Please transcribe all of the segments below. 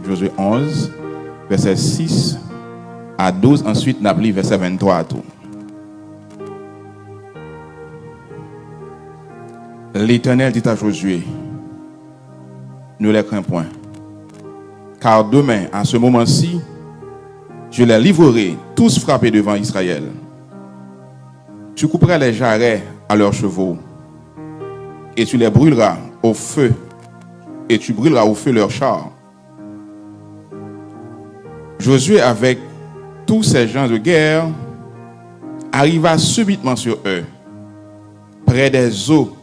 Josué 11, verset 6 à 12. Ensuite, nous avons verset 23 à tout. L'Éternel dit à Josué, ne les crains point, car demain, à ce moment-ci, je les livrerai tous frappés devant Israël. Tu couperas les jarrets à leurs chevaux, et tu les brûleras au feu, et tu brûleras au feu leurs chars. Josué, avec tous ces gens de guerre, arriva subitement sur eux, près des eaux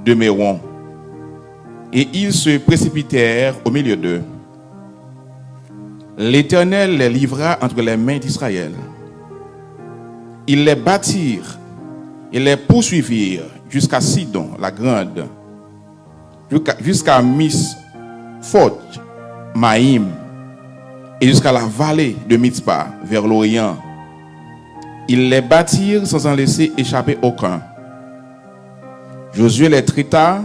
de Méron, et ils se précipitèrent au milieu d'eux. L'Éternel les livra entre les mains d'Israël. Ils les battirent et les poursuivirent jusqu'à Sidon, la grande, jusqu'à Misphot, Maïm, et jusqu'à la vallée de Mitzpah, vers l'Orient. Ils les battirent sans en laisser échapper aucun. Josué les traita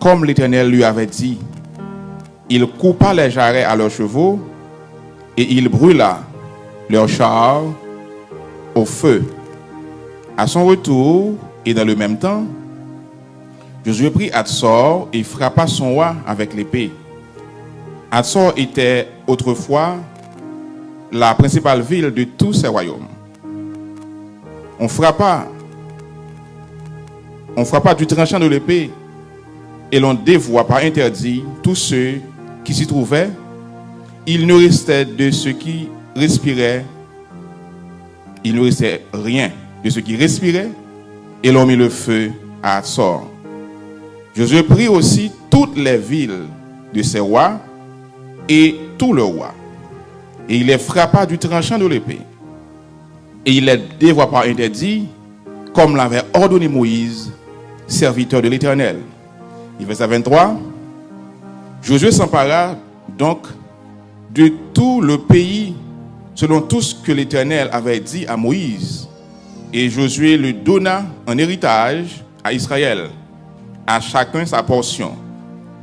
comme l'Éternel lui avait dit. Il coupa les jarrets à leurs chevaux et il brûla leurs chars au feu. À son retour, et dans le même temps, Josué prit Hatsor et frappa son roi avec l'épée. Hatsor était autrefois la principale ville de tous ces royaumes. On frappa du tranchant de l'épée et l'on dévoua par interdit tous ceux qui s'y trouvaient. Il ne restait de ceux qui respiraient, il ne restait rien de ceux qui respiraient, et l'on mit le feu à Hatsor. Josué prit aussi toutes les villes de ses rois et tous leurs rois, et il les frappa du tranchant de l'épée, et il les dévoua par interdit, comme l'avait ordonné Moïse, serviteur de l'Éternel. Et verset 23, Josué s'empara donc de tout le pays selon tout ce que l'Éternel avait dit à Moïse. Et Josué le donna en héritage à Israël, à chacun sa portion,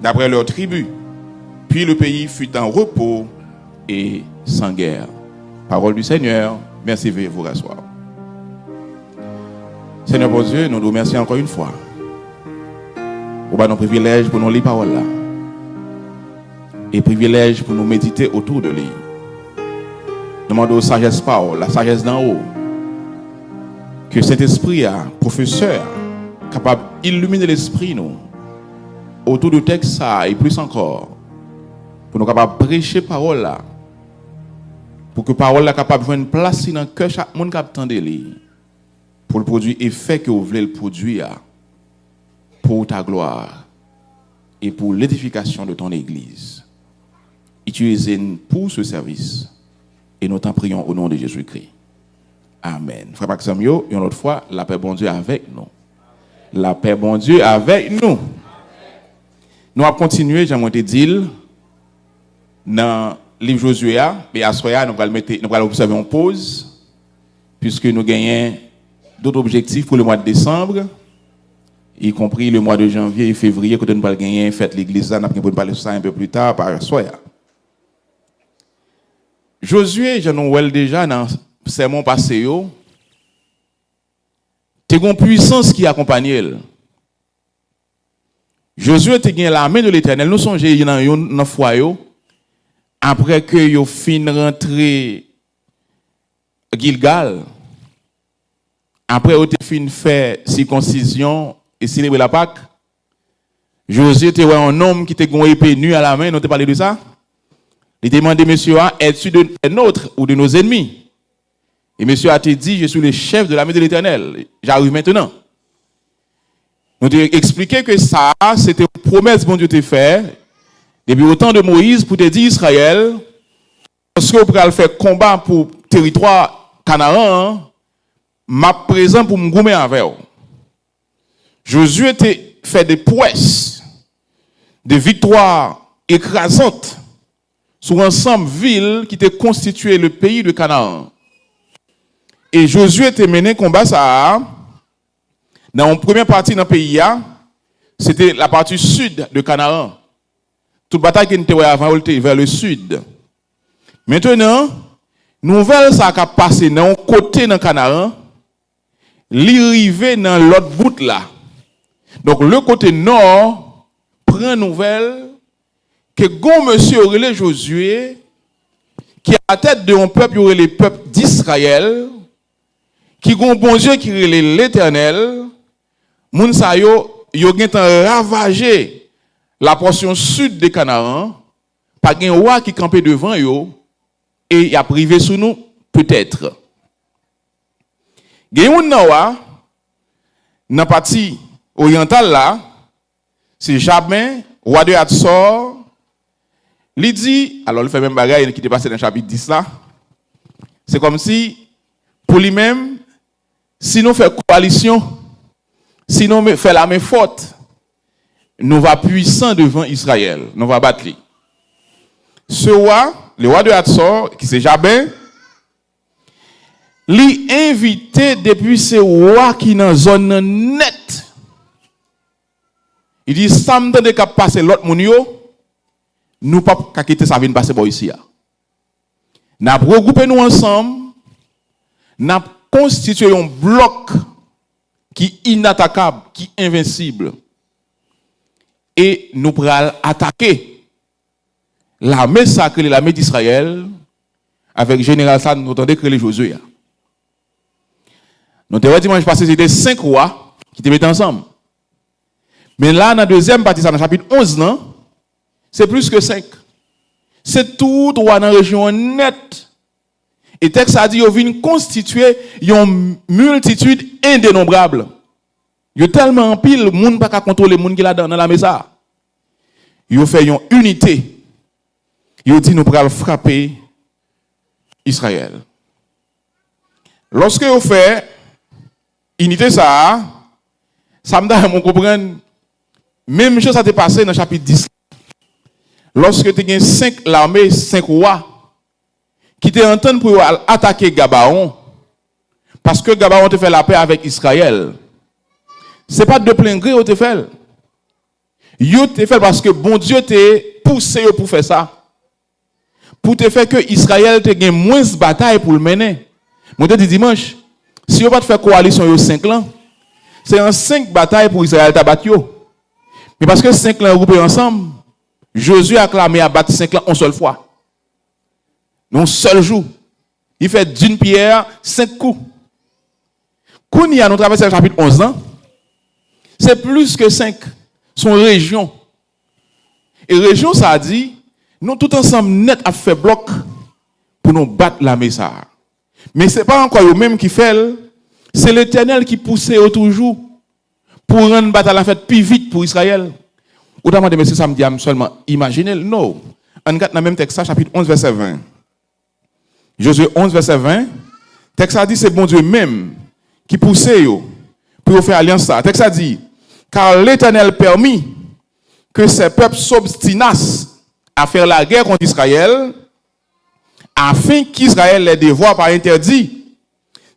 d'après leur tribu. Puis le pays fut en repos et sans guerre. Parole du Seigneur, merci, veuillez vous rasseoir. Seigneur bon Dieu, nous nous remercions encore une fois pour nos privilèges pour nous lire parole là. Et privilège pour nous méditer autour de lui. Demandons sagesse parole, la sagesse d'en haut. Que cet esprit, professeur, capable d'illuminer l'esprit nous, autour du texte ça et plus encore, pour nous capables de prêcher parole là, pour que parole là capable de faire une place dans le cœur chaque monde qui attend de lui, pour le produire effet que vous voulez le produire, pour ta gloire et pour l'édification de ton église. Utilisez-nous pour ce service et nous t'en prions au nom de Jésus-Christ. Amen. Frère Maxime, une autre fois, la paix bon Dieu avec nous. La paix bon Dieu avec nous. Nous allons continuer, j'aimerais te dire, dans le livre Josué, et à Soya, nous allons observer une pause, puisque nous gagnons d'autres objectifs pour le mois de décembre, y compris le mois de janvier et février, quand nous allons gagner fête l'église, nous allons parler de ça un peu plus tard par Soya. Josué, je nous vois déjà dans le sermon passé, tu as une puissance qui accompagne elle. Josué te gagné la main de l'Éternel. Nous songeons dans un foyer après que yo fin rentré Gilgal. Après yo te fin fait circoncision et célébrer la Pâque. Josué te voit un homme qui te gon épée nue à la main, nous te parlé de ça. Il te demandé monsieur es-tu de nôtres ou de nos ennemis? Et monsieur a te dit je suis le chef de l'armée de l'Éternel. J'arrive maintenant. Nous t'ai expliqué que ça, c'était une promesse que bon Dieu t'a fait depuis au temps de Moïse pour te dire Israël, lorsque vous pourrez faire combat pour le territoire Canaan, ma présent pour me gommer avec vous. Josué t'a fait des prouesses, des victoires écrasantes sur ensemble villes qui étaient constitué le pays de Canaan. Et Josué t'a mené combat ça. Dans la première partie dans le pays, c'était la partie sud de Canaan. toute bataille qui était avant était vers le sud. Maintenant, nouvelle ça a passé dans côté dans Canaan, l'arrivée dans l'autre bout là. Donc le côté nord prend nouvelle que gon monsieur relé Josué qui est à la tête de un peuple le peuple d'Israël qui gon bon Dieu qui relé l'Éternel, moun sa yo gen ravagé la portion sud de Canaan par un roi qui campait devant yo et il a privé sous nous peut-être. Gen moun nan wa nan partie orientale là, c'est Jabin, roi de Hatzor. Il dit, alors il fait même bagaille qui était passé dans le chapitre 10 là. C'est comme si, pour lui-même, si nous faisons coalition, si nous faisons la main forte, nous va puissant devant Israël, nous va battre. Ce roi, le roi de Hatzor, qui c'est Jabin, lui invité depuis ce roi qui est dans une zone nette. Il dit, ça me donne de passer l'autre moun yo, nous pas quitter ça vient passer ici. Nous avons regroupé nous ensemble, nous avons constitué un bloc qui est inattaquable, qui est invincible. Et nous pourrons attaquer l'armée sacrée, l'armée d'Israël, avec le général San, nous entendons que les Josué. Nous avons dimanche passé, c'était 5 rois qui étaient mis ensemble. Mais là, dans la deuxième partie, dans le chapitre 11, non? C'est plus que 5. C'est tout roi dans la région nette. Et texte a dit, ils viennent constituer une multitude indénombrable. Il y a tellement en pile, le monde pas contrôler le monde qui est là dans la maison. Ils fait une unité. Ils dit, nous pourrons frapper Israël. Lorsque vous fait unité ça me donne à comprendre. Même chose ça t'est passé dans le chapitre 10. Lorsque tu as 5 l'armée, 5 rois, qui te entendent pour attaquer Gabaon, parce que Gabaon te fait la paix avec Israël. Ce n'est pas de plein gré au te fait. Yo te fait parce que bon Dieu t'a poussé pour faire ça. Pour te faire que Israël te gagne moins de bataille pour le mener. Moi te dis dimanche, si vous pas faire coalition yo 5 ans, c'est en 5 batailles pour Israël t'a battu. Mais parce que 5 ans regroupés ensemble, Josué a clamé à battre 5 ans en seule fois. Non, seul jour. Il fait d'une pierre 5 coups. Quand il y a nous traversé le chapitre 11 ans, c'est plus que 5. Son région. Et région, ça a dit, nous tout ensemble net à faire bloc pour nous battre la Messa. Mais ce n'est pas encore eux-mêmes qui fait, c'est l'Éternel qui pousse toujours pour rendre la bataille faite plus vite pour Israël. Autrement dit, ça me dit seulement, imaginez, non. On regarde dans le même texte, chapitre 11, verset 20. Josué 11, verset 20. Texte a dit, c'est bon Dieu même qui pousse pour faire alliance. Le texte a dit, car l'Éternel permit que ces peuples s'obstinassent à faire la guerre contre Israël, afin qu'Israël les dévoie par interdit,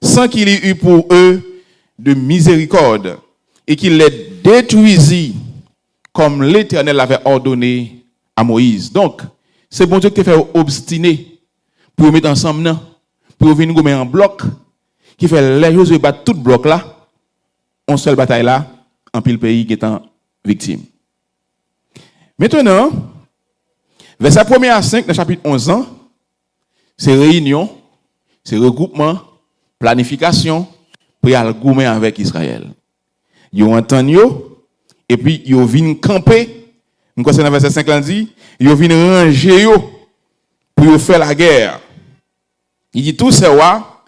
sans qu'il y eût pour eux de miséricorde, et qu'il les détruisit comme l'Éternel l'avait ordonné à Moïse. Donc, c'est bon Dieu qui te fait obstiner pour mettre ensemble, pour venir mettre en bloc, qui fait les Josué battre tout bloc là, en seule bataille là, en pile pays qui est en victime. Maintenant, verset 1 à 5 dans le chapitre 11 ans, c'est réunion, c'est regroupement, planification, pour aller goumer avec Israël. Ils ont entendu, et puis ils viennent camper. Nous concernant verset 5 là dit, ils viennent ranger pour faire la guerre. Il dit tous ces rois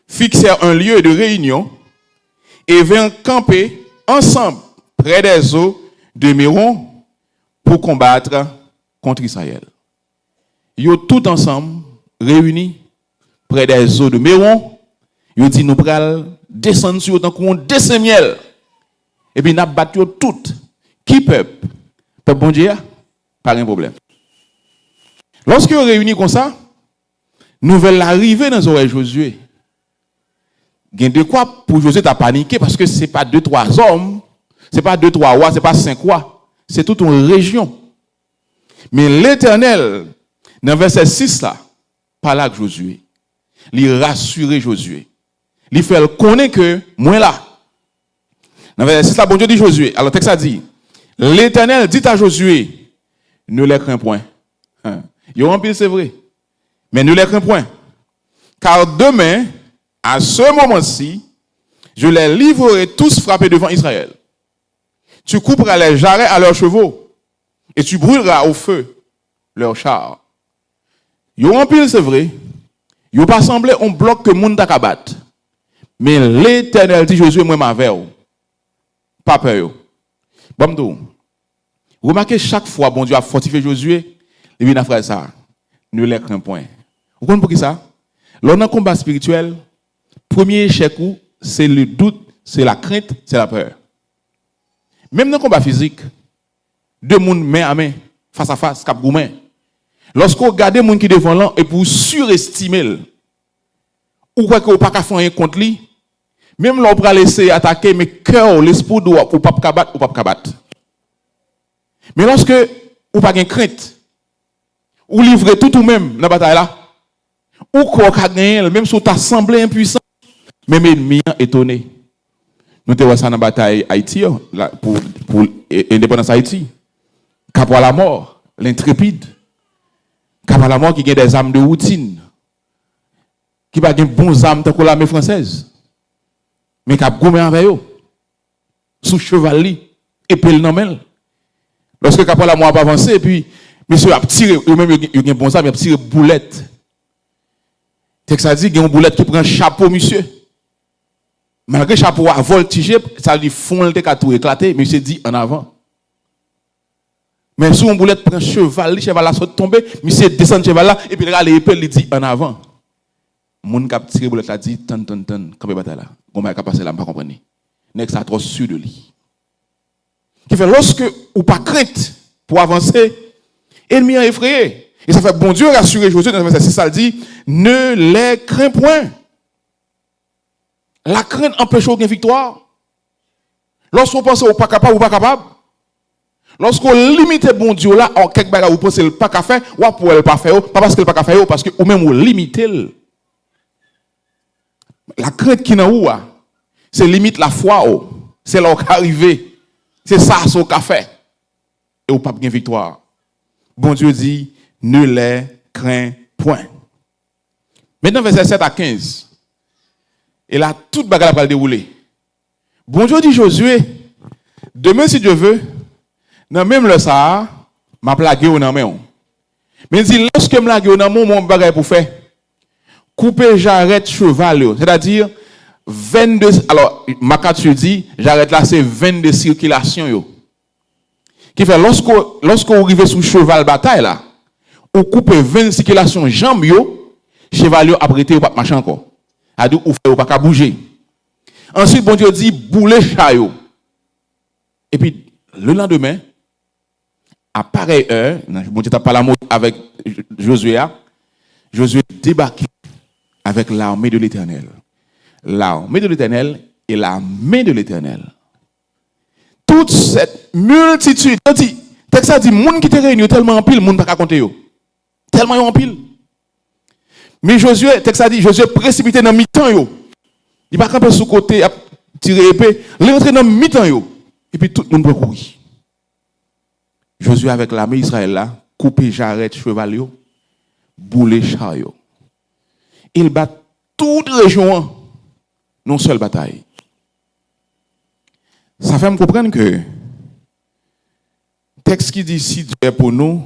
fixèrent un lieu de réunion et vinrent camper ensemble près des eaux de Méron pour combattre contre Israël. Ils ont tout ensemble réunis près des eaux de Méron. Ils ont dit nous pral descendre sur autant qu'on descend miel. Et puis nous battu tout. Qui peuple? Peuple bon Dieu, pas un problème. Lorsque vous réunis comme ça, nouvelle arrivée dans les oreilles de Josué. Il y a de quoi pour Josué t'a paniqué parce que ce n'est pas 2-3 hommes, ce n'est pas 2-3 rois, ce n'est pas 5 rois, c'est toute une région. Mais l'Éternel, dans verset 6 là, parle avec Josué. Il rassure Josué. Il fait connaître que moi là. Dans verset 6 là, bon Dieu dit Josué. Alors, le texte a dit, l'Éternel dit à Josué, ne les crains point. Il y a un pile, c'est vrai. Mais ne les crains point. Car demain, à ce moment-ci, je les livrerai tous frappés devant Israël. Tu couperas les jarrets à leurs chevaux et tu brûleras au feu leurs chars. Il y a un pile, c'est vrai. Il n'y a pas semblé un bloc que moun ta kabat. Mais l'Éternel dit Josué, moi ma veille. Pas peur. Bon, remarquez chaque fois, bon Dieu a fortifié Josué, il vient à faire ça. Ne les crains point. Vous comprenez pour qui ça? Lors d'un combat spirituel, premier échec, c'est le doute, c'est la crainte, c'est la peur. Même dans le combat physique, deux personnes main à main, face à face, cap gourmet. Lorsqu'on regarde les gens qui devant là et pour surestimer, ou quoi que vous pas faire rien contre lui, même là on peut laisser attaquer, mais cœur, l'esprit doit ou pas cabattre ou pas cabattre. Mais lorsque ou pas de crainte, ou livrer tout ou même dans la bataille là, ou quoi gagner, même si tu as semblé impuissant, même ennemi étonné. Nous te voyons ça dans la bataille Haïti, pour l'indépendance Haïti. Cap à la mort, l'intrépide. Cap à la mort qui a des armes de routine. Qui n'a pas de bons armes tant que l'armée française. Mais qui a gommé avec eux. Sous chevalier, épée le nomel. Lorsque Cap à la mort a avancé, et puis, monsieur a tiré, eux-mêmes, il a bon armes, il a tiré boulette. Texte a dit, il y a une boulette qui prend chapeau, monsieur. Malgré le chapeau a voltigé, ça lui fond le tout éclaté, mais il dit en avant. Mais si on boulette prend cheval, le cheval là saute tomber, monsieur descend cheval là, et puis il a l'épée, il dit en avant. Moun qui a tiré boulette là dit, tan, comme bataille là. Comment il a passé là, je ne comprends pas. N'est-ce pas trop sûr de lui. Qui fait, lorsque ou pas crainte pour avancer, ennemi a effrayé. Et ça fait bon Dieu rassurer Josué dans le verset 6, ça dit, ne les crains point. La crainte empêche aucune victoire. Lorsqu'on pense au pas capable ou pas capable, lorsqu'on limite bon Dieu là, en quelque chose vous pensez le pas qu'à faire, ou pour le pas faire, pas parce que le pas qu'à faire, parce que ou même vous limitez. La crainte qui n'a où, c'est limite la foi, c'est là où arrivé, c'est ça ce qu'a fait. Et ou pas de victoire. Bon Dieu dit, ne les crains point. Maintenant, verset 7 à 15. Et là, toute bagarre va le dérouler. Bon Dieu dit Josué, demain, si Dieu veut, dans même le Sahara, m'a plagué au nom. Mais il dit, lorsque je plague au nom, mon bagage pour faire, couper, j'arrête cheval. C'est-à-dire, 22, alors, ma carte dit, j'arrête là, c'est 22 circulations. Qui fait, lorsqu'on arrive sous cheval bataille là, on coupe 20 circulations jambes, cheval a prêté ou pas marcher encore. A dit ou fait ou pas bouger. Ensuite bon Dieu dit bouler chayo. Et puis le lendemain à pareille heure, bon Dieu t'a parlé avec Josué. Josué débarque avec l'armée de l'Éternel. L'armée de l'Éternel et la main de l'Éternel. Toute cette multitude, texte a dit monde qui te réunit tellement en pile, monde pas compter yo. Tellement en pile. Mais Josué, texte a dit, Josué précipité dans mi-temps yo. Il va camper sous côté, tirer épée, il rentre dans mi-temps yo. Et puis tout le monde peut courir. Josué avec l'armée d'Israël là, couper jarret cheval yo, bouler char yo. Il bat toute région, non seule bataille. Ça fait me comprendre que texte qui dit si Dieu est pour nous,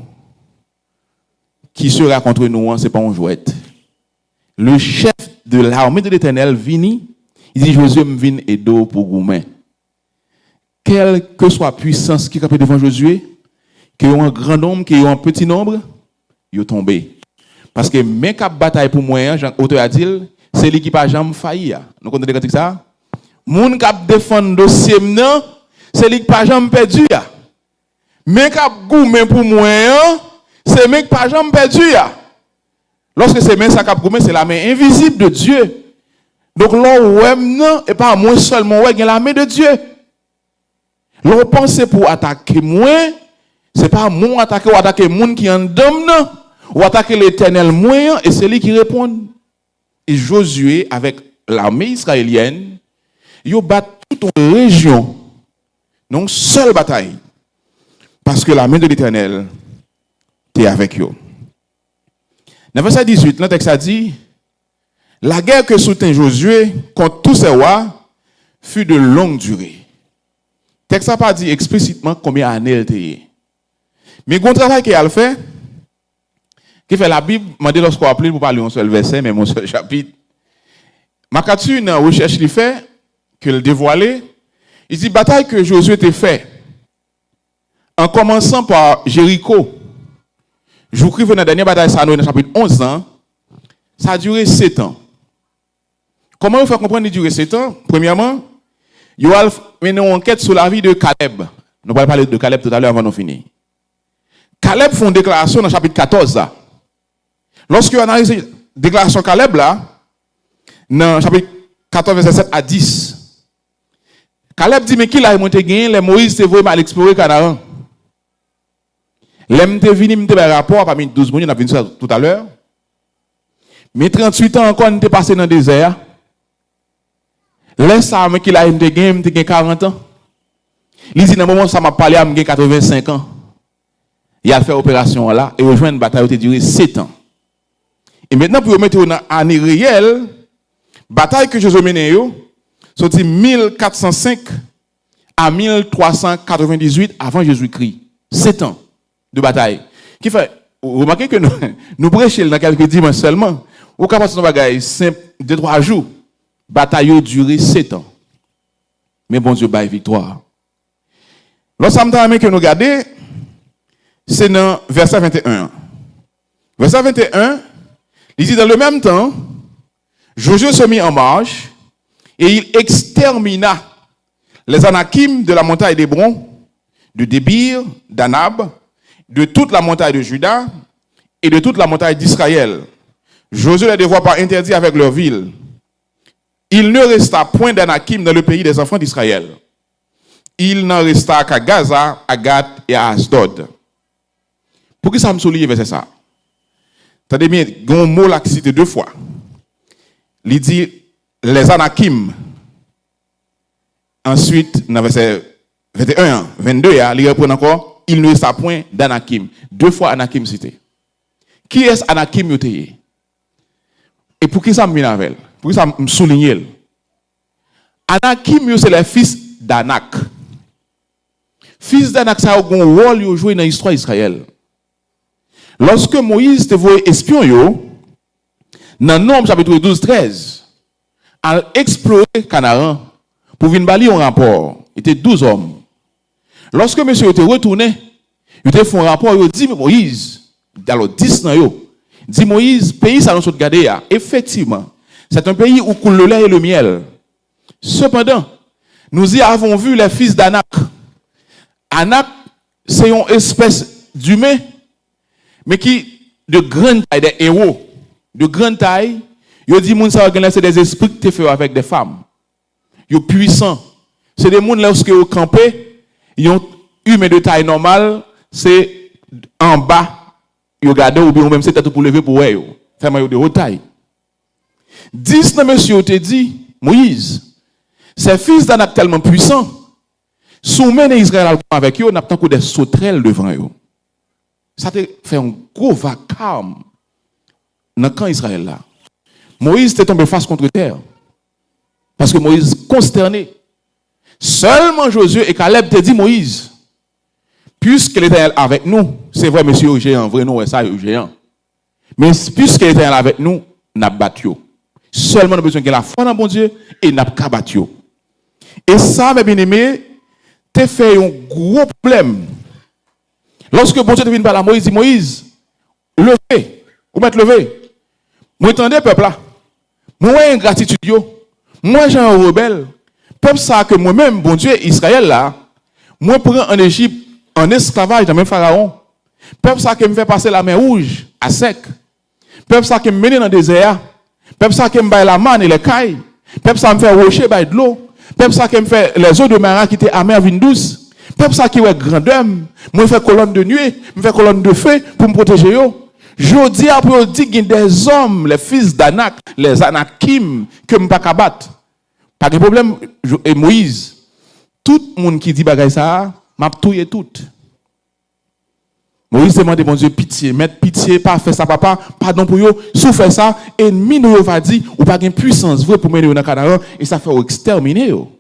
qui sera contre nous, c'est pas un jouet. Le chef de l'armée de l'Éternel vient, il dit Josué me vient et d'eau pour goumen. Quelle que soit la puissance qui est devant Josué, qu'il y ait un grand nombre, qu'il y ait un petit nombre, il est tombé. Parce que mes cap bataille pour moi, Jean-Auteur a dit, c'est l'équipage jamais failli. Nous connaissons ça? Moun cap défendre dossier maintenant, c'est l'équipage jamais perdu. Mais cap goumen pour moi, c'est mes pas jamais perdu. Lorsque c'est main ça cap goumen, c'est la main invisible de Dieu. Donc là ouais non et pas moi seulement ouais la main de Dieu. L'on pense pour attaquer moi, C'est pas mon attaquer ou attaquer moun qui en dom non, ou attaquer l'Éternel moyen et c'est lui qui répond. Et Josué avec l'armée israélienne, ils battent toute une région. Donc seule bataille. Parce que la main de l'Éternel était avec eux. Dans verset 18, le texte a dit, la guerre que soutint Josué contre tous ces rois fut de longue durée. Le texte n'a pas dit explicitement combien d'années elle était. Mais le travail qu'il a fait, qui fait la Bible, m'a dit lorsqu'on appelé pour parler un seul verset, mais un seul chapitre. Makatu, dans la recherche qu'il fait, qu'il dévoilé, il dit bataille que Josué a fait, en commençant par Jéricho. Je vous écris dans la dernière bataille, ça a dans le chapitre 11 ans, ça a duré 7 ans. Comment vous faire comprendre qu'il a duré 7 ans? Premièrement, il y a une enquête sur la vie de Caleb. Nous allons parler de Caleb tout à l'heure avant de finir. Caleb fait une déclaration dans le chapitre 14. Lorsque on a analysé la déclaration de Caleb, là, dans le chapitre 14, verset 7 à 10, Caleb dit, mais qui l'a monté gagné, les Moïse te voulu mal explorer Canaan. L'aime te venu, me te rapport parmi 12 personnes, on a vu ça tout à l'heure. Mais 38 ans encore, on était passé dans le désert. Laisse ça, mais qui l'a gagné, 40 ans. Il dit, dans le moment où ça m'a parlé, il a 85 ans. Il a fait l'opération là, et rejoindre une bataille qui a duré 7 ans. Et maintenant, pour remettre en année réelle, bataille que Josué mené, c'est de 1405 à 1398 avant Jésus-Christ. 7 ans de bataille. Qui fait, remarquez que nous prêchons dans quelques dimanches seulement. Ou capable de bagaille simple, 2-3 jours. Bataille a duré 7 ans. Mais bon Dieu, baille victoire. Lorsque que nous regardons, c'est dans verset 21. Verset 21, il dit dans le même temps, Josué se mit en marche et il extermina les Anakim de la montagne d'Hébron, de Débir, d'Anab, de toute la montagne de Juda et de toute la montagne d'Israël. Josué les devait pas interdire avec leur ville. Il ne resta point d'Anakim dans le pays des enfants d'Israël. Il n'en resta qu'à Gaza, à Gath et à Asdod. Pour que ça me souligne verset ça? Attendez bien, il y a un mot là qui cité 2 fois. Il dit les Anakim. Ensuite, dans verset 21, 22, il reprend encore, il ne resta point d'Anakim. 2 fois Anakim cité. Qui est Anakim yoté? Et pour qui ça me vient avec? Pour qui ça me souligne? Anakim, c'est les fils d'Anak. Fils d'Anak, ça a un rôle joué dans l'histoire d'Israël. Lorsque Moïse te voyait espion, dans Nombre chapitre 12-13, a exploré Canaan pour venir balayer un rapport. Il était 12 hommes. Lorsque monsieur était retourné, il était fait un rapport, il dit Moïse, alors 10 dans yo, dit Moïse, pays ça nous sommes gardés, effectivement, c'est un pays où coule le lait et le miel. Cependant, nous y avons vu les fils d'Anak. Anak, c'est une espèce d'humain, mais qui de grande taille, des héros, de grande taille. Ils disent que c'est des esprits qui te font avec des femmes. Ils sont puissants. C'est des gens lorsque ils campent, ils ont humain de taille normale, c'est en bas, ils regardent ou bien même c'est tout pour lever pour eux. Fait de haute taille. 10 monsieur te dit, Moïse, ces fils d'Anak tellement puissants, soumettent Israël avec eux, n'a pas des sauterelles devant eux. Ça te fait un gros vacarme dans le camp Israël là. Moïse était tombé face contre terre. Parce que Moïse consterné. Seulement Josué et Caleb te dit Moïse, puisque l'Éternel est avec nous, c'est vrai monsieur au géant, vrai nous ça au géant. Mais puisque l'Éternel est avec nous, n'a battu. Seulement nous avons besoin de la foi dans bon Dieu et n'a pas battu. Et ça, mes bien-aimés, te fait un gros problème. Lorsque bon Dieu te vient par la Moïse, dit Moïse, levez, vous mettez levé. Moi, entendez, peuple là. Moi, ingratitude, moi, j'ai un rebelle. Peuple, ça que moi-même, bon Dieu, Israël là, moi, prends en Égypte, en esclavage, dans même Pharaon. Peuple, ça que me fait passer la mer rouge, à sec. Peuple, ça que me mène dans le désert. Peuple, ça que me baille la manne et les cailles. Peuple, ça me fait rocher, baille de l'eau. Peuple, ça que me fait les eaux de mer qui étaient amères, vin douce. Peuple ça qui est grandeur, moi faire colonne de nuée, me faire colonne de feu pour me protéger yo. Je dis après dit qu'il y a des hommes, les fils d'Anak, les Anakim que me pas battre. Pas de problème et Moïse. Tout le monde qui dit bagay ça, m'a touyer tout. Moïse demande bon Dieu pitié, mettre pitié, pas faire ça papa, pardon pour yo, sous faire ça, ennemi nous va dire ou pas gain puissance vrai pour mener dans Canaan et ça fait exterminer yo.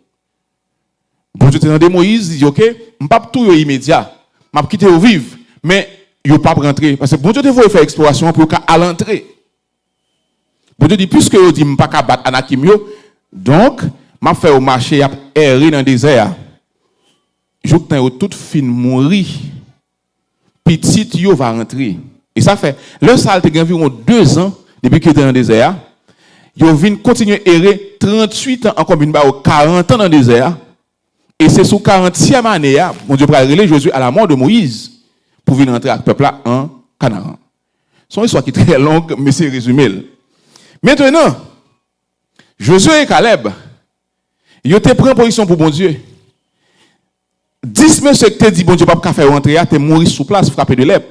Bon Dieu demande Moïse dit OK, m'pas tout yo immédiat, m'a quitter au vivre, mais yo pas rentrer parce que bon Dieu devait faire exploration pour à l'entrée. Bon Dieu dit puisque yo dit m'pas ka battre Anakim yo, donc m'a fait au marché a errer dans le désert. Jou tan toute fin mourir. Petite yo va rentrer. Et ça fait, le sale te environ 2 ans depuis qu'il était dans le désert. Yo vient continuer à errer 38 ans encore une 40 ans dans le désert. Et c'est sous 40e année, mon Dieu, pour aller Josué à la mort de Moïse pour venir rentrer avec le peuple là en Canaan. C'est une histoire qui est très longue, mais c'est résumé. Maintenant, Josué et Caleb, ils ont pris position pour bon Dieu. 10 messieurs qui te dit bon Dieu pas faire rentrer, tu es mourir sous place, frapper de lèvres.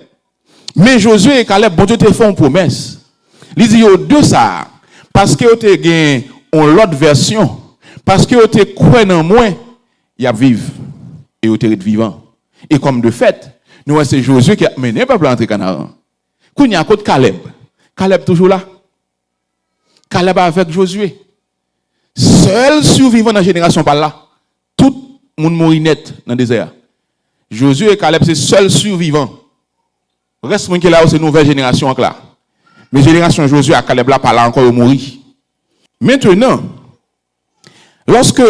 Mais Josué et Caleb, bon Dieu te fait une promesse. Ils disent yo deux ça parce que tu gagné l'autre version, parce que tu crois dans moi, il y a vivre et tu es vivant. Et comme de fait, nous c'est Josué qui a mené le peuple à entrer Canaan. Quand il y a côté Caleb, Caleb toujours là. Caleb avec Josué. Seul survivant dans la génération par là. Tout le monde mourit net dans le désert. Josué et Caleb, c'est seul survivant. Le reste qui est là, c'est une nouvelle génération là. Mais génération Josué et Caleb là, par là encore, ils mourir. Maintenant, lorsque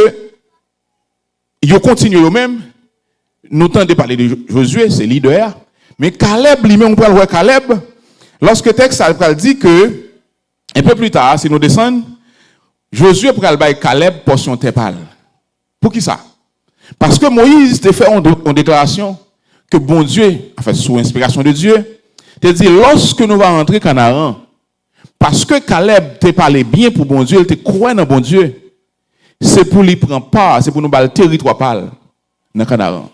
ils continuent eux-mêmes, nous tentons de parler de Josué, c'est leader. Mais Caleb, lui-même, on peut le voir Caleb, lorsque le texte dit que, un peu plus tard, si nous descendons, Josué pour aller Caleb portion terre. Pour qui ça? Parce que Moïse te fait une déclaration que bon Dieu, en fait, sous inspiration de Dieu, te dit lorsque nous allons rentrer Canaan, parce que Caleb te parlé bien pour bon Dieu, il te croit dans bon Dieu, c'est pour lui prendre part, c'est pour nous battre le territoire parle dans Canaan.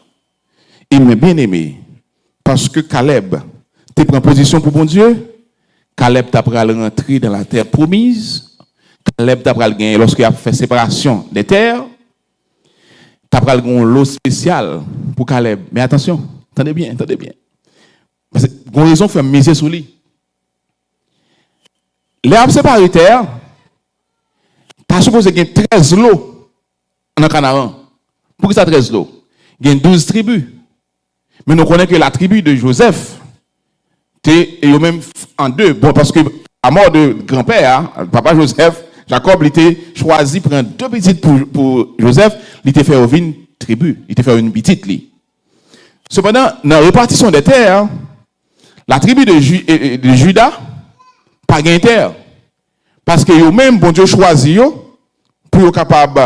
Il m'a bien aimé parce que Caleb te prend position pour bon Dieu. Caleb t'a pris à rentrer dans la terre promise. Caleb t'a pris gagner lorsqu'il a fait séparation des terres. T'as pris un lot spécial pour Caleb. Mais attention, attendez bien. Parce que une raison fait miser sur lui. Les ap séparé terre, t'as supposé gagner 13 lots en Canaan. Pour que ça 13 lots? Il y a 12 tribus. Mais nous connaissons que la tribu de Joseph et même en deux. Bon, parce que à mort de grand-père, papa Joseph, Jacob, il était choisi pour prendre 2 petites pour Joseph, il était fait une tribu, il était fait une petite. Cependant, dans la répartition des terres, la tribu de Juda, pas gain terre. Parce que eux-mêmes, bon Dieu choisi pour être capable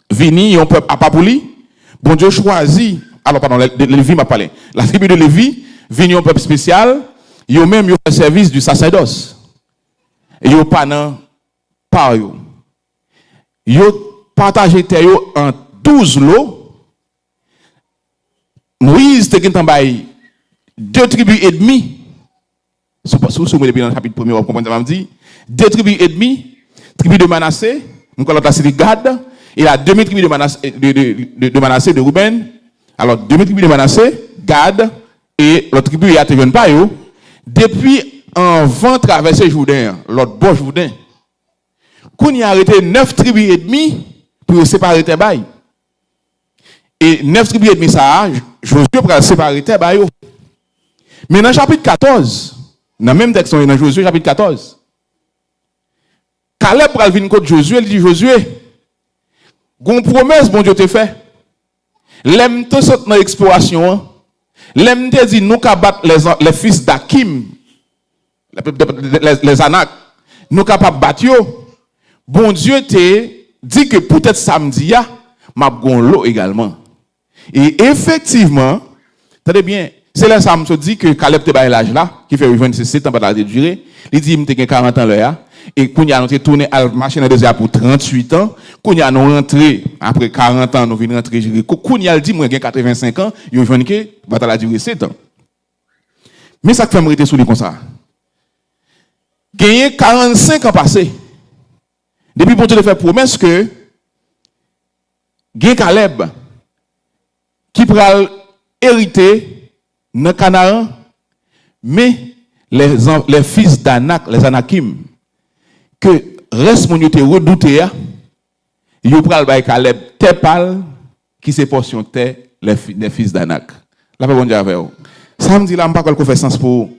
de venir, un peuple à Papouli, bon Dieu choisi, alors pardon, Lévi m'a parlé, la tribu de Lévi, venir un peuple spécial, eux-mêmes, ils ont le service du sacerdoce. Et ils n'ont pas dans par eux. Ils ont partagé terre en 12 lots. Moïse, te gen bail 2 tribus et demi. Si vous depuis dans le chapitre 1er, vous comprenez ce que je dis. 2 tribus et demi. Tribu de Manassé, nous connaissons la cité Gad. Et la demi-tribu de Manassé, de Manassé, de Ruben. Alors, demi-tribu de Manassé, Gad, et l'autre tribu, il y a te pas yo. Depuis un vent traversé Jourdain, l'autre beau Jourdain. Qu'on y a arrêté 9 tribus et demi pour séparer tes bails. Et 9 tribus et demi, ça, Josué pour séparer tes bails. Mais dans le chapitre 14, dans le même texte, dans Josué, chapitre 14, Caleb pour venir contre Josué, il dit Josué, gon promesse, bon Dieu te fait. L'aime te saute dans l'exploration. L'aime te dit, nous qu'à battre les fils d'Akim, les Anak, nous capables battre yo. Bon Dieu te dit que peut-être samedi, m'a gon l'eau également. Et effectivement, attendez bien, c'est là ça me dit que Caleb te bail l'âge là, qui fait 27 ans pour la durée. Il dit, il me 40 ans là, Et qu'on y a tourné à marcher dans le désert pour 38 ans. Qu'on y a nous rentré, après 40 ans, nous venons rentrer Jéricho. Qu'on y a dit, moi, j'ai 85 ans, il y a que bataille a duré 7 ans. Mais ça fait me rester sous lui comme ça. Gagné 45 ans passés. Depuis bon Dieu de faire promesse que Gagné Caleb qui pourra hériter dans Canaan, mais les fils d'Anak, les Anakim, que reste mon yote redouté, ils pral bay Caleb Tepal, qui c'est portion terre les fils d'Anak. La paix bon Dieu avec vous. Ça me dit là, je ne sais pas quoi faire sens pour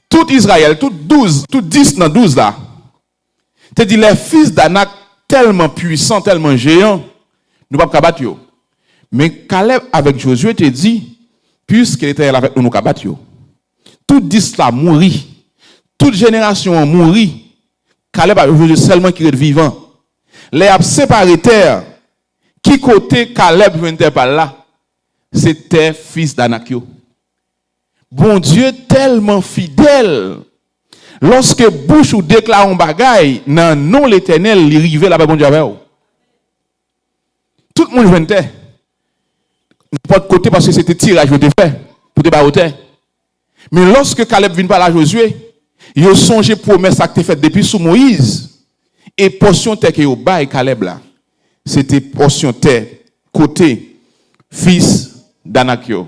tout Israël, tout 12, tout 10 dans 12 là. Tu dis les fils d'Anak tellement puissants, tellement géants, nous ne pouvons pas battre. Mais Caleb avec Josué te dit, puisqu'il était avec nous, nous pouvons battre. Tout 10 là mourit. Toute génération mourit. Caleb a Josué seulement qui est vivant. Les a séparé terre. Qui côté Caleb venait par là? C'était fils d'Anak. Bon Dieu tellement fidèle. Lorsque bouche ou déclare un bagaille, dans non l'Éternel, il arrive là-bas, bon Dieu avec vous. Tout le monde venait. Pas de côté parce que c'était tirage de fait pour te battre. Mais lorsque Caleb vient par là Josué, il a songé promesse qui a été faite depuis sous Moïse. Et portion terre que bail Caleb là, c'était portion terre côté fils d'Anakio.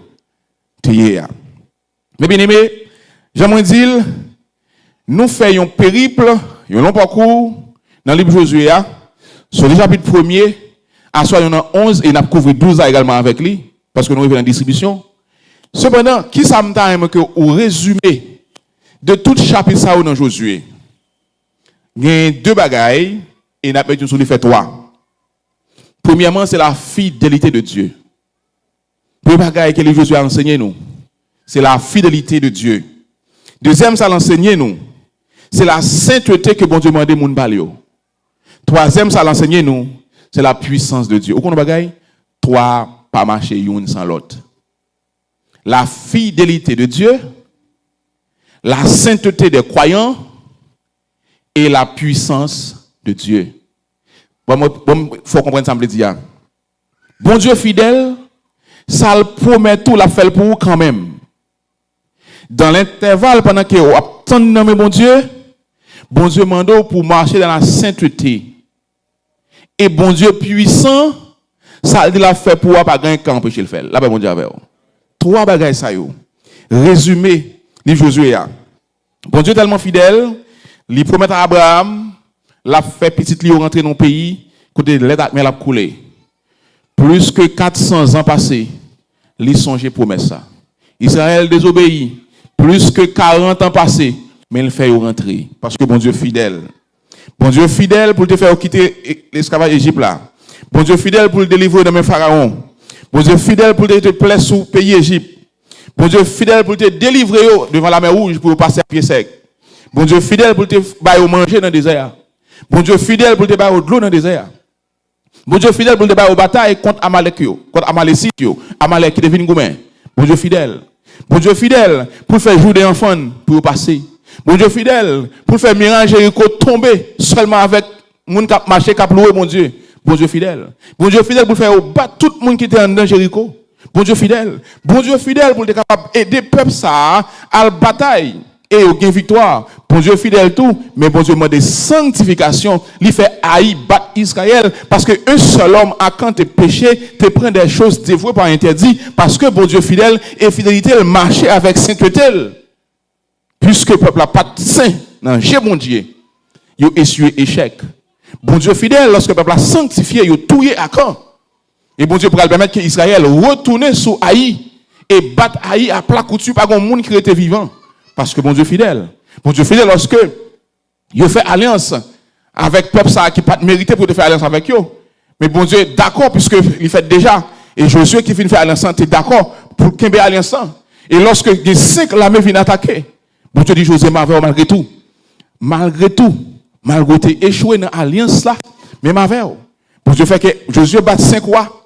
Mais bien aimé, j'aimerais dire, nous faisons un périple, un long parcours dans le livre Josué, sur le chapitre 1er, à soi, il y en a 11 et nous couvrons 12 également avec lui, parce que nous arrivons en distribution. Cependant, qui ça me t'a que au résumé de tout chapitre ça dans Josué, il y a deux bagailles et nous avons sur les fait trois. Premièrement, c'est la fidélité de Dieu. Premier bagaille que Josué a enseigné nous, c'est la fidélité de Dieu. Deuxième, ça l'enseigné nous, c'est la sainteté que bon Dieu m'a demandé mon balio. Troisième, ça l'enseigné nous, c'est la puissance de Dieu. Vous comprenez bagaille? Trois pas marcher une sans l'autre. La fidélité de Dieu, la sainteté des croyants et la puissance de Dieu. Bon, faut comprendre ça me dire. Bon Dieu fidèle, ça le promet tout, la fait pour vous quand même. Dans l'intervalle pendant que vous attendez bon Dieu mande pour marcher dans la sainteté. Et bon Dieu puissant, ça dit la fait pour pas gagner quand empêcher le faire. Là bon Dieu avec vous. Trois bagages ça yo. Résumé livre Josué. Bon Dieu tellement fidèle, il promet à Abraham, l'a fait petite li rentrer dans le pays, côté l'aide mais l'a coulé. Plus que 400 ans passés, il songe promesse ça. Israël désobéit. Plus que 40 ans passés, mais il fait rentrer parce que bon Dieu fidèle. Bon Dieu fidèle pour te faire quitter l'esclavage Égypte là. Bon Dieu fidèle pour le délivrer de mes pharaons. Bon Dieu fidèle pour te placer sous pays Égypte. Bon Dieu fidèle pour te délivrer devant la mer rouge pour passer à pied sec. Bon Dieu fidèle pour te bailler manger dans le désert. Bon Dieu fidèle pour te bailler de l'eau dans le désert. Bon Dieu fidèle pour te bailler aux batailles contre Amalek, contre Amalécite, Amalek qui devient gourmet. Bon Dieu fidèle. Bon Dieu fidèle pour faire jouer des enfants pour passer. Bon Dieu fidèle pour faire miracle Jéricho tomber seulement avec moun qui marché qui loué mon Dieu. Bon Dieu fidèle. Bon Dieu fidèle pour faire battre tout le monde qui était dans Jéricho. Bon Dieu fidèle. Bon Dieu fidèle pour être capable d'aider le peuple ça à la bataille et au gain victoire. Bon Dieu fidèle tout, mais bon Dieu demande sanctification, il fait haïr battre Israël parce que un seul homme a quand te péché, te prend des choses dévouées par interdit parce que bon Dieu fidèle et fidélité le marché avec sainteté. Puisque le peuple n'a pas de saint dans Dieu bon Dieu, il a essuyé échec. Bon Dieu fidèle lorsque le peuple a sanctifié, il a touillé à quand. Et bon Dieu pourra permettre qu'Israël retourne sur Haï et battre Haï à plat coutu par un monde qui était vivant. Parce que bon Dieu fidèle. Bon Dieu fidèle lorsque il fait alliance avec le peuple qui n'a pas mérité pour faire alliance avec eux. Mais bon Dieu est d'accord puisque il fait déjà. Et Josué qui vient faire alliance, est d'accord pour qu'il y ait alliance. Et lorsque les 5 l'armée viennent attaquer, bon Dieu dit Josué malgré tout, malgré tu échoué dans l'alliance là, mais bon Dieu fait que Josué bat 5 rois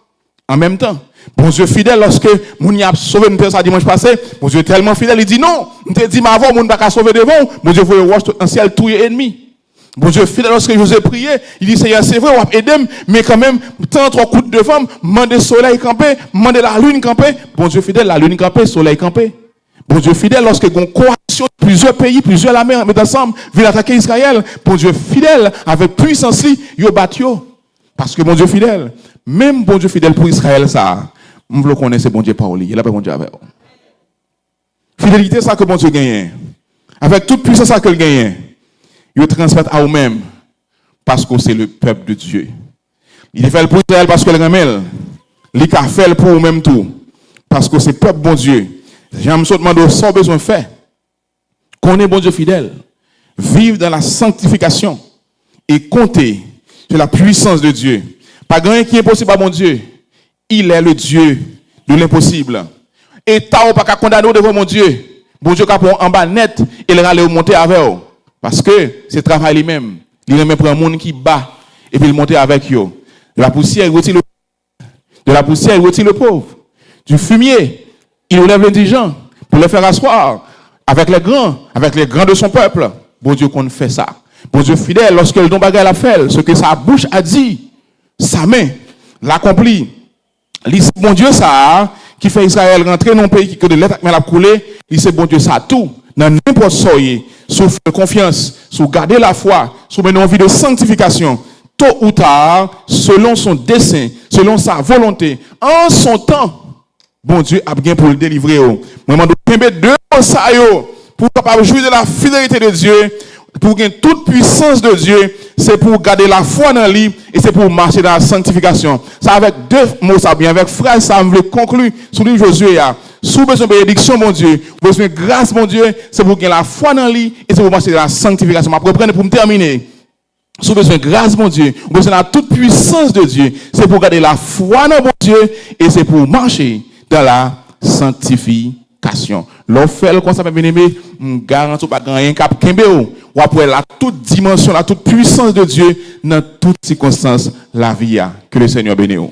en même temps. Bon Dieu fidèle lorsque moun y a sauvé nous ça dimanche passé, bon Dieu tellement fidèle, il dit non, on te dit avant moun pas sauver devant, bon Dieu voyait roche en ciel tout ennemi. Bon Dieu fidèle, lorsque José priait, il dit Seigneur, c'est vrai, on va aider, mais quand même, tant trois coups de femme, mandez soleil camper, mandez la lune camper. Bon Dieu fidèle, la lune camper, soleil camper. Bon Dieu fidèle, lorsque une coalition de plusieurs pays, plusieurs l'armée mettent ensemble, viennent attaquer Israël. Bon Dieu fidèle, avec puissance, yo bat yo. Parce que bon Dieu fidèle, même bon Dieu fidèle pour Israël, ça, on veut connaître bon Dieu parole. Il a pas bon Dieu avec. Fidélité, ça que bon Dieu gagne. Avec toute puissance, ça que le gagne. Il transmettent à eux-mêmes parce que c'est le peuple de Dieu. Il fait pour Israël parce que le ramène. Il a fait pour eux-mêmes tout. Parce que c'est le peuple bon Dieu. J'aime demander sans besoin de faire. Qu'on est bon Dieu fidèle. Vivre dans la sanctification et compter sur la puissance de Dieu. Pas grand qui est possible à bon Dieu. Il est le Dieu de l'impossible. Et t'as pas condamné devant mon Dieu. Bon Dieu qui en bas net et il va monter avec eux. Parce que c'est le travail lui-même. Il remet pour un monde qui bat et puis il monte avec eux. De la poussière, il retire le pauvre. Du fumier, il relève l'indigent pour le faire asseoir avec les grands de son peuple. Bon Dieu qu'on fait ça. Bon Dieu fidèle, lorsque le don bagay l'a fait, ce que sa bouche a dit, sa main l'accomplit. C'est bon Dieu ça, qui fait Israël rentrer dans un pays qui de l'être mais l'a coulé, c'est bon Dieu ça tout. Dans n'importe soyez, sous confiance, sous garder la foi, sous mener une vie de sanctification, tôt ou tard, selon son dessein, selon sa volonté, en son temps, bon Dieu a bien pour le délivrer. Moi, je vais deux ça pour capable jouir de la fidélité de Dieu, pour gagner toute puissance de Dieu, c'est pour garder la foi dans lui et c'est pour marcher dans la sanctification. Ça avec deux mots, ça bien, avec phrase, ça me veut conclure sur le livre Josué. Sous besoin de bénédiction, mon Dieu, besoin de grâce, mon Dieu, c'est pour gagner la foi dans lui et c'est pour marcher dans la sanctification. Je vais reprendre pour me terminer. Sous besoin de grâce, mon Dieu, besoin de la toute puissance de Dieu, c'est pour garder la foi dans mon Dieu et c'est pour marcher dans la sanctification. L'offre, comme ça, mes bien-aimés, je garantis pas rien cap kembeo. Ou après la toute dimension, la toute puissance de Dieu dans toutes circonstances la vie. Que le Seigneur bénisse.